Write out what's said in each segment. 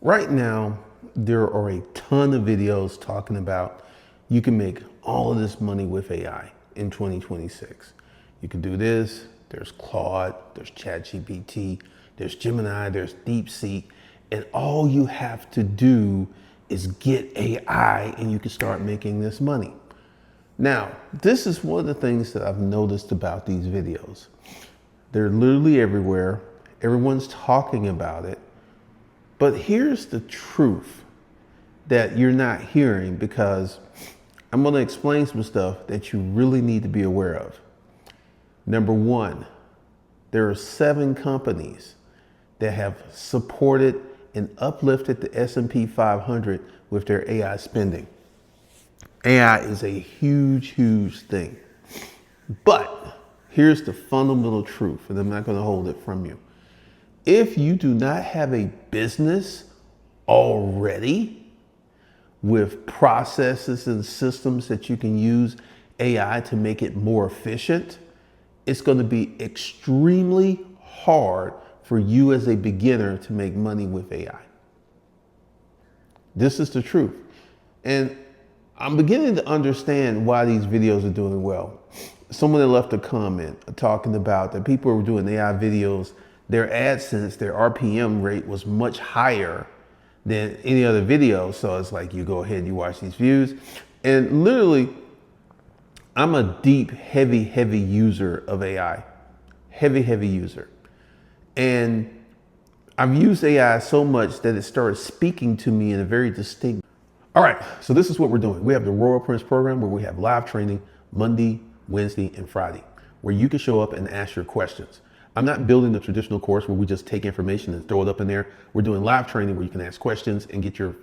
Right now, there are a ton of videos talking about you can make all of this money with AI in 2026. You can do this. There's Claude, there's ChatGPT, there's Gemini, there's DeepSeek, and all you have to do is get AI and you can start making this money. Now, this is one of the things that I've noticed about these videos. They're literally everywhere. Everyone's talking about it. But here's the truth that you're not hearing, because I'm going to explain some stuff that you really need to be aware of. Number one, there are 7 companies that have supported and uplifted the S&P 500 with their AI spending. AI is a huge, huge thing. But here's the fundamental truth, and I'm not going to hold it from you. If you do not have a business already with processes and systems that you can use AI to make it more efficient, it's going to be extremely hard for you as a beginner to make money with AI. This is the truth. And I'm beginning to understand why these videos are doing well. Someone that left a comment talking about that people who were doing AI videos, their AdSense, their RPM rate was much higher than any other video. So it's like, you go ahead and you watch these views. And literally, I'm a deep, heavy user of AI. Heavy user. And I've used AI so much that it started speaking to me in a very distinct. All right, so this is what we're doing. We have the Royal Prince program where we have live training Monday, Wednesday, and Friday, where you can show up and ask your questions. I'm not building the traditional course where we just take information and throw it up in there. We're doing live training where you can ask questions and get your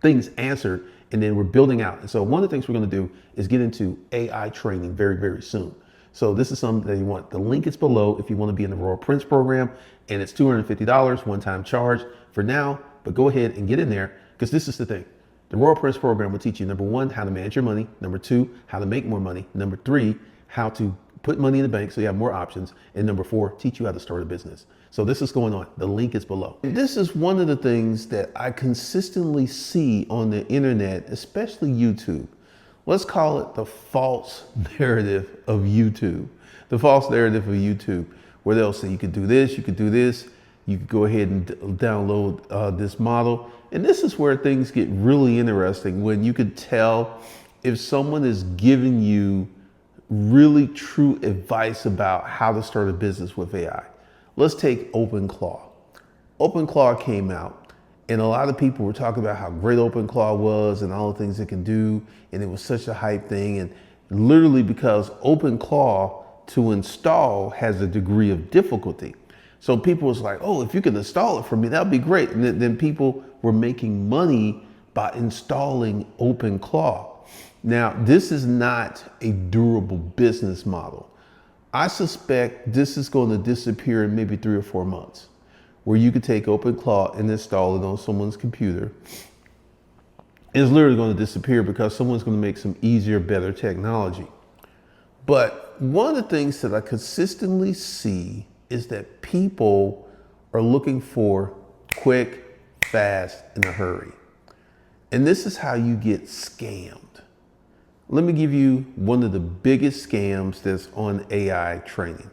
things answered, and then we're building out. And so one of the things we're going to do is get into AI training very soon. So this is something that you want. The link is below if you want to be in the Royal Prince program, and it's $250 one-time charge for now, but go ahead and get in there, because this is the thing. The Royal Prince program will teach you, number 1, how to manage your money. Number 2, how to make more money. Number 3, how to put money in the bank so you have more options. And number 4, teach you how to start a business. So this is going on. The link is below. This is one of the things that I consistently see on the internet, especially YouTube. Let's call it the false narrative of YouTube. The false narrative of YouTube, where they'll say you could do this, you could do this, you could go ahead and download this model. And this is where things get really interesting, when you could tell if someone is giving you really true advice about how to start a business with AI. Let's take OpenClaw. OpenClaw came out, and a lot of people were talking about how great OpenClaw was and all the things it can do, and it was such a hype thing. And literally, because OpenClaw to install has a degree of difficulty. So people was like, oh, if you could install it for me, that'd be great. And then people were making money by installing OpenClaw. Now, this is not a durable business model. I suspect this is going to disappear in maybe 3 or 4 months, where you could take OpenClaw and install it on someone's computer. It's literally going to disappear because someone's going to make some easier, better technology. But one of the things that I consistently see is that people are looking for quick, fast, in a hurry. And this is how you get scammed. Let me give you one of the biggest scams that's on AI training.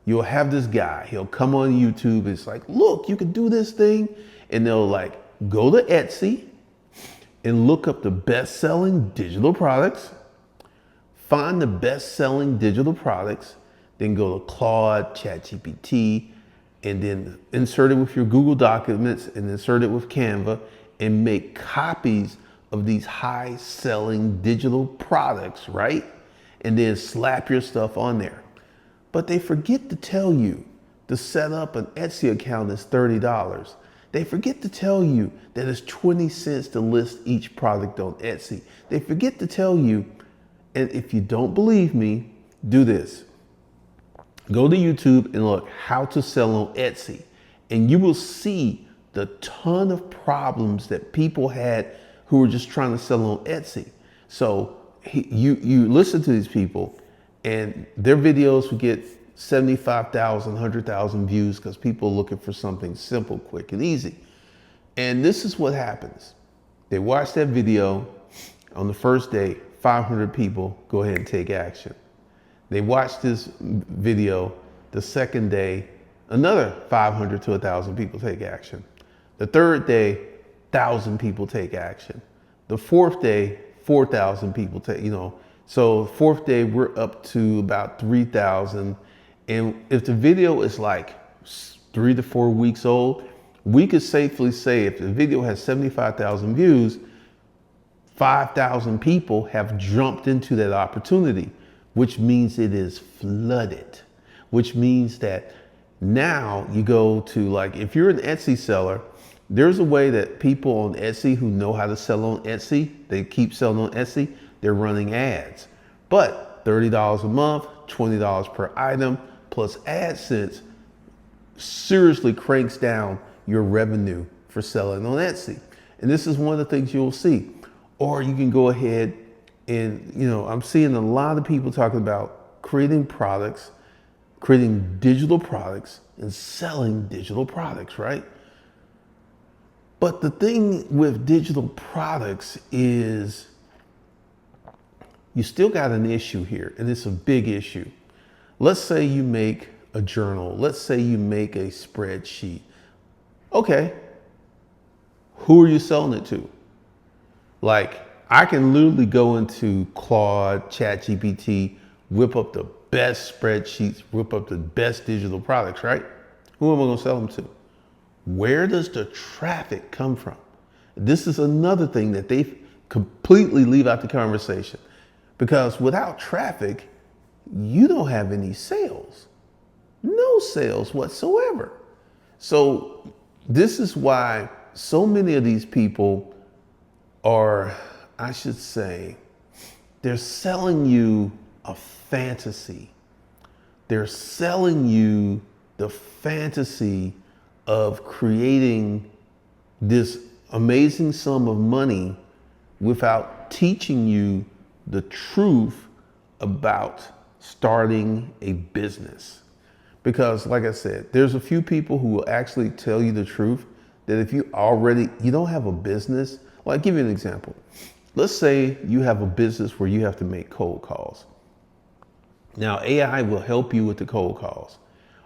You'll have this guy, he'll come on YouTube, it's like, look, you can do this thing. And they'll like, go to Etsy and look up the best-selling digital products, find the best-selling digital products, then go to Claude, ChatGPT, and then insert it with your Google Documents and insert it with Canva and make copies of these high-selling digital products, right? And then slap your stuff on there. But they forget to tell you to set up an Etsy account is $30. They forget to tell you that it's 20 cents to list each product on Etsy. They forget to tell you, and if you don't believe me, do this. Go to YouTube and look how to sell on Etsy, and you will see the ton of problems that people had who were just trying to sell on Etsy. So you listen to these people, and their videos would get 75,000, 100,000 views because people are looking for something simple, quick, and easy. And this is what happens. They watch that video. On the first day, 500 people go ahead and take action. They watch this video. The second day, another 500 to 1,000 people take action. The third day, 1,000 people take action. The fourth day, 4,000 people take, so fourth day, we're up to about 3,000. And if the video is like 3 to 4 weeks old, we could safely say if the video has 75,000 views, 5,000 people have jumped into that opportunity, which means it is flooded, which means that now you go to, like, if you're an Etsy seller, there's a way that people on Etsy who know how to sell on Etsy, they keep selling on Etsy, they're running ads. But $30 a month, $20 per item, plus AdSense seriously cranks down your revenue for selling on Etsy. And this is one of the things you'll see. Or you can go ahead and, I'm seeing a lot of people talking about creating products, creating digital products and selling digital products, right? But the thing with digital products is you still got an issue here, and it's a big issue. Let's say you make a journal. Let's say you make a spreadsheet. Okay, who are you selling it to? Like, I can literally go into Claude, ChatGPT, whip up the best spreadsheets, whip up the best digital products, right? Who am I going to sell them to? Where does the traffic come from? This is another thing that they completely leave out the conversation, because without traffic, you don't have any sales, no sales whatsoever. So this is why so many of these people are, I should say, they're selling you a fantasy. They're selling you the fantasy of creating this amazing sum of money without teaching you the truth about starting a business. Because like I said, there's a few people who will actually tell you the truth that if you don't have a business. Well, I'll give you an example. Let's say you have a business where you have to make cold calls. Now, AI will help you with the cold calls.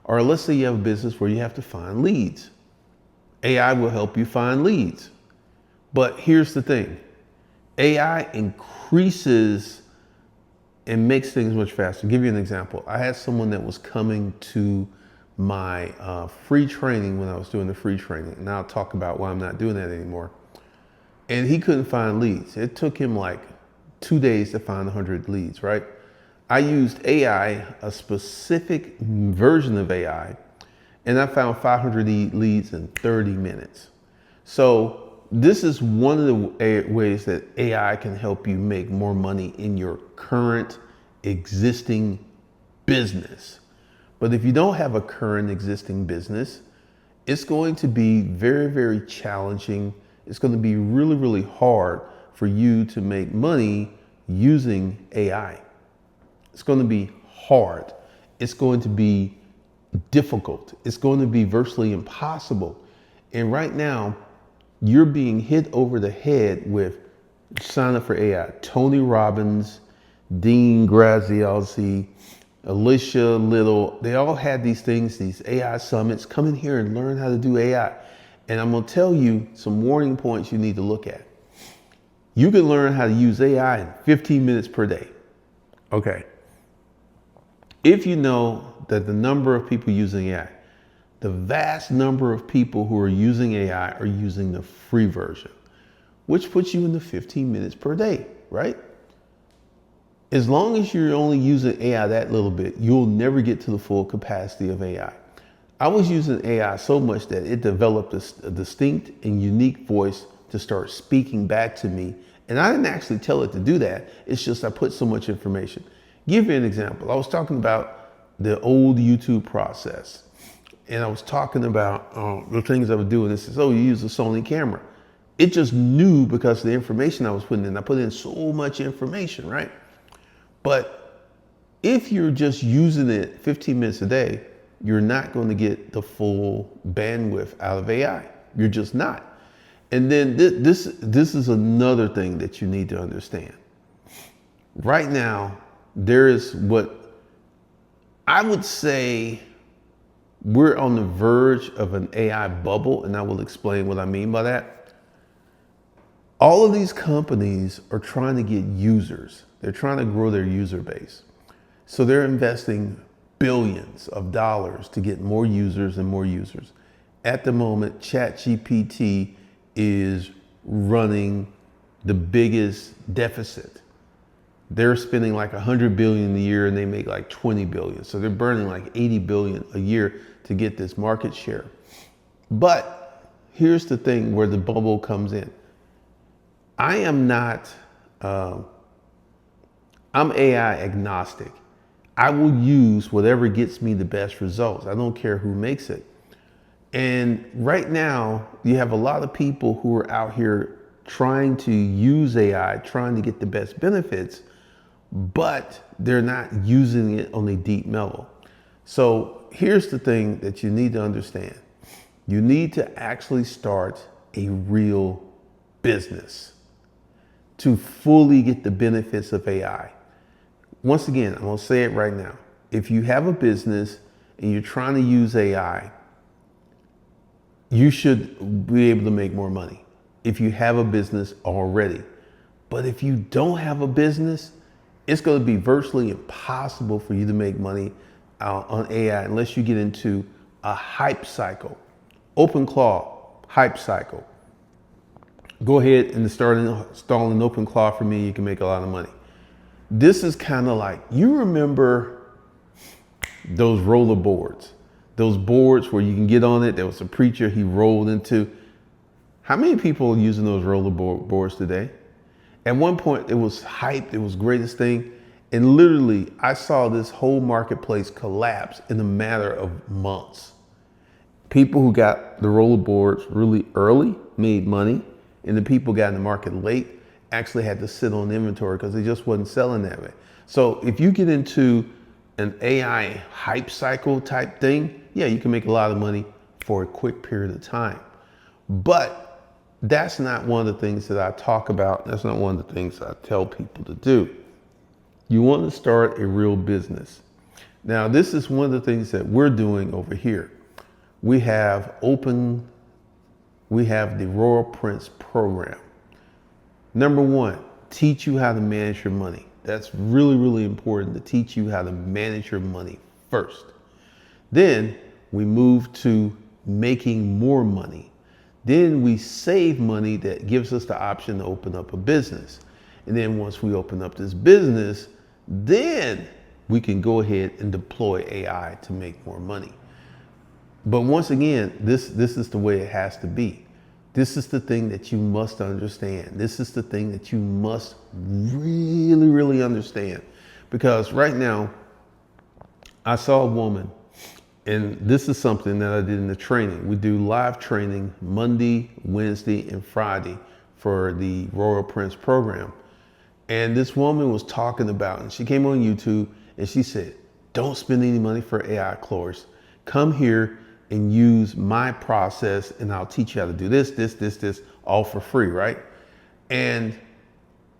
Or let's say you have a business where you have to find leads. AI will help you find leads. But here's the thing. AI increases and makes things much faster. I'll give you an example. I had someone that was coming to my free training when I was doing the free training. And I'll talk about why I'm not doing that anymore. And he couldn't find leads. It took him like 2 days to find 100 leads, right? I used AI, a specific version of AI, and I found 500 leads in 30 minutes. So this is one of the ways that AI can help you make more money in your current existing business. But if you don't have a current existing business, it's going to be very, very challenging. It's going to be really, really hard for you to make money using AI. It's going to be hard. It's going to be difficult. It's going to be virtually impossible. And right now, you're being hit over the head with sign up for AI. Tony Robbins, Dean Graziosi, Alicia Little, they all had these things, these AI summits. Come in here and learn how to do AI. And I'm going to tell you some warning points you need to look at. You can learn how to use AI in 15 minutes per day. Okay. If you know that the number of people using AI, the vast number of people who are using AI are using the free version, which puts you in the 15 minutes per day, right? As long as you're only using AI that little bit, you'll never get to the full capacity of AI. I was using AI so much that it developed a distinct and unique voice to start speaking back to me. And I didn't actually tell it to do that. It's just I put so much information. Give you an example. I was talking about the old YouTube process. And I was talking about the things I was doing. It says, oh, you use a Sony camera. It just knew because of the information I was putting in. I put in so much information, right? But if you're just using it 15 minutes a day, you're not going to get the full bandwidth out of AI. You're just not. And then this is another thing that you need to understand. Right now, there is what I would say we're on the verge of an AI bubble, and I will explain what I mean by that. All of these companies are trying to get users. They're trying to grow their user base. So they're investing billions of dollars to get more users and more users. At the moment, ChatGPT is running the biggest deficit. They're spending like 100 billion a year and they make like 20 billion. So they're burning like 80 billion a year to get this market share. But here's the thing where the bubble comes in. I am not, I'm AI agnostic. I will use whatever gets me the best results. I don't care who makes it. And right now, you have a lot of people who are out here trying to use AI, trying to get the best benefits, but they're not using it on a deep level. So here's the thing that you need to understand. You need to actually start a real business to fully get the benefits of AI. Once again, I'm gonna say it right now. If you have a business and you're trying to use AI, you should be able to make more money if you have a business already. But if you don't have a business, it's going to be virtually impossible for you to make money on AI unless you get into a hype cycle. OpenClaw, hype cycle. Go ahead and start installing OpenClaw for me. You can make a lot of money. This is kind of like, you remember those roller boards, those boards where you can get on it. There was a preacher he rolled into. How many people are using those roller boards today? At one point, it was hyped. It was the greatest thing. And literally, I saw this whole marketplace collapse in a matter of months. People who got the roller boards really early made money, and the people who got in the market late actually had to sit on inventory because they just wasn't selling that way. So if you get into an AI hype cycle type thing, yeah, you can make a lot of money for a quick period of time. But that's not one of the things that I talk about. That's not one of the things I tell people to do. You want to start a real business. Now, this is one of the things that we're doing over here. We have the Royal Prince program. Number one, teach you how to manage your money. That's really, really important to teach you how to manage your money first. Then we move to making more money. Then we save money that gives us the option to open up a business. And then once we open up this business, then we can go ahead and deploy AI to make more money. But once again, this is the way it has to be. This is the thing that you must understand. This is the thing that you must really, really understand. Because right now, I saw a woman, and this is something that I did in the training. We do live training Monday, Wednesday, and Friday for the Royal Prince program. And this woman was talking about, and she came on YouTube, and she said, don't spend any money for AI course. Come here and use my process, and I'll teach you how to do this, all for free, right? And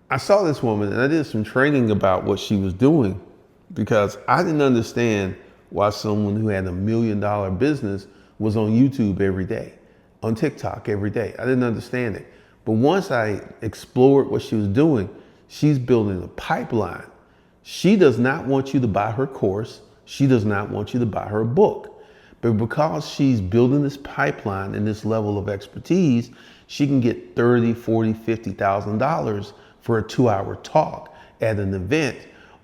I saw this woman, and I did some training about what she was doing because I didn't understand why someone who had $1 million business was on YouTube every day, on TikTok every day. I didn't understand it. But once I explored what she was doing, she's building a pipeline. She does not want you to buy her course. She does not want you to buy her book. But because she's building this pipeline and this level of expertise, she can get $30,000, $40,000, $50,000 for a 2-hour talk at an event,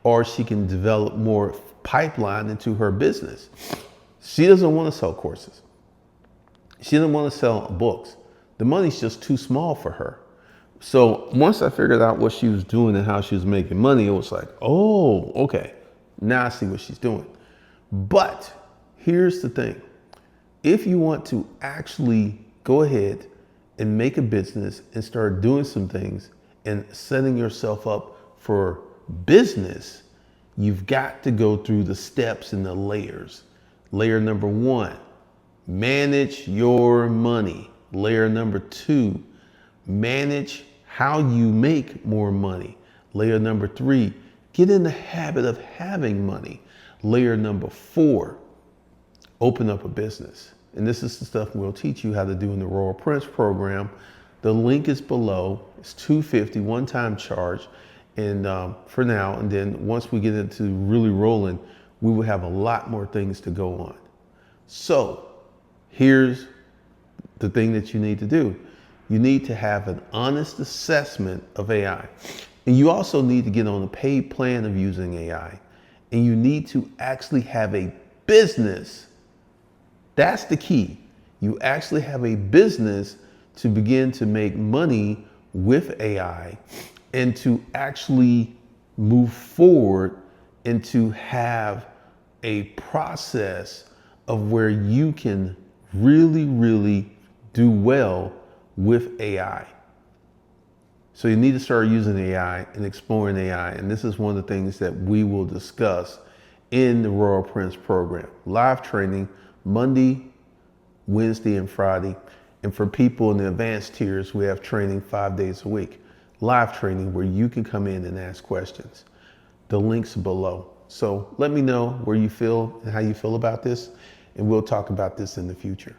or she can develop more pipeline into her business. She doesn't want to sell courses. She doesn't want to sell books. The money's just too small for her. So once I figured out what she was doing and how she was making money, it was like, oh, okay, now I see what she's doing. But here's the thing. If you want to actually go ahead and make a business and start doing some things and setting yourself up for business, you've got to go through the steps and the layers. Layer number one, manage your money. Layer number two, manage how you make more money. Layer number 3, get in the habit of having money. Layer number 4, open up a business. And this is the stuff we'll teach you how to do in the Royal Prince program. The link is below. It's $250 one-time charge, and for now. And then once we get into really rolling, we will have a lot more things to go on. So here's the thing that you need to do. You need to have an honest assessment of AI. And you also need to get on a paid plan of using AI. And you need to actually have a business. That's the key. You actually have a business to begin to make money with AI and to actually move forward and to have a process of where you can really, really do well with AI. So you need to start using AI and exploring AI. And this is one of the things that we will discuss in the Royal Prince program. Live training Monday, Wednesday, and Friday. And for people in the advanced tiers, we have training 5 days a week. Live training where you can come in and ask questions. The link's below. So let me know where you feel and how you feel about this, and we'll talk about this in the future.